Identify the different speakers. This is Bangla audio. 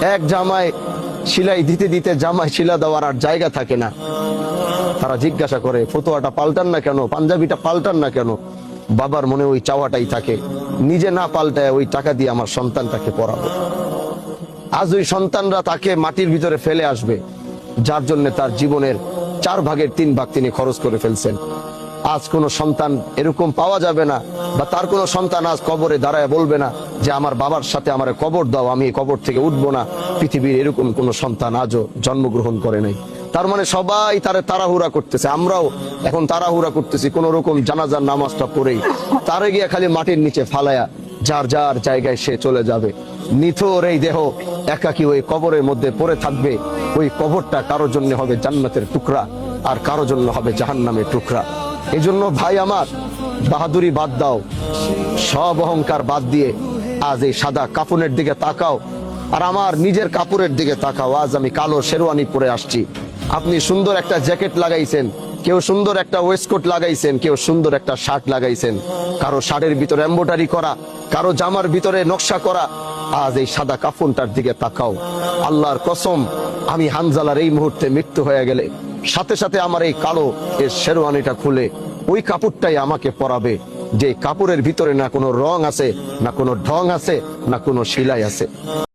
Speaker 1: এক জামায় সেলাই দিতে দিতে জামায় শিলা দেওয়ার আর জায়গা থাকে না। তারা জিজ্ঞাসা করে, ফতোয়াটা পাল্টান না কেন, পাঞ্জাবিটা পাল্টান না কেন? বাবার মনে ওই চাওয়াটাই থাকে, নিজে না পাল্টায় ওই টাকা দিয়ে আমার সন্তানটাকে পড়াবো। আজ ওই সন্তানরা তাকে মাটির ভিতরে ফেলে আসবে, যার জন্য তার জীবনের 4/3 তিনি খরচ করে ফেলছেন। আজ কোন সন্তান এরকম পাওয়া যাবে না, বা তার কোন সন্তান আজ কবরে দাঁড়ায় বলবে না যে আমার বাবার সাথে আমার কবর দাও, আমি এই কবর থেকে উঠবো না। পৃথিবীর এরকম কোন সন্তান আজও জন্মগ্রহণ করে নাই। তার মানে সবাই তারে তাড়াহুড়া করতেছে, আমরাও এখন তাড়াহুড়া করতেছি কোন রকম জানাজার নামাজটা পড়েই তারে গিয়ে খালি মাটির নিচে ফালায়া যার যার জায়গায় সে চলে যাবে। নিথর এই দেহ একাকী ওই কবরের মধ্যে পড়ে থাকবে। ওই কবরটা কারোর জন্য হবে জান্নাতের টুকরা, আর কারোর জন্য হবে জাহান্নামের টুকরা। এই জন্য ভাই আমার, বাহাদুরি বাদ দাও, সব অহংকার বাদ দিয়ে আজ এই সাদা কাফনের দিকে তাকাও, আর আমার নিজের কাপড়ের দিকে তাকাও। আজ আমি কালো শেরওয়ানি পরে আসছি, আপনি সুন্দর একটা জ্যাকেট লাগাইছেন, কেউ সুন্দর একটা ওয়েস্টকোট লাগাইছেন, কেউ সুন্দর একটা শার্ট লাগাইছেন, কারো শার্টের ভিতরে এমব্রয়ডারি করা, কারো জামার ভিতরে নকশা করা। আজ এই সাদা কাফনটার দিকে তাকাও। আল্লাহর কসম, আমি হানজালার এই মুহূর্তে মৃত্যু হয়ে গেলে সাথে সাথে আমার এই কালো এর শেরওয়ানিটা খুলে ওই কাপড়টাই আমাকে পরাবে, যে কাপড়ের ভিতরে না কোনো রং আছে, না কোনো ঢং আছে, না কোনো সেলাই আছে।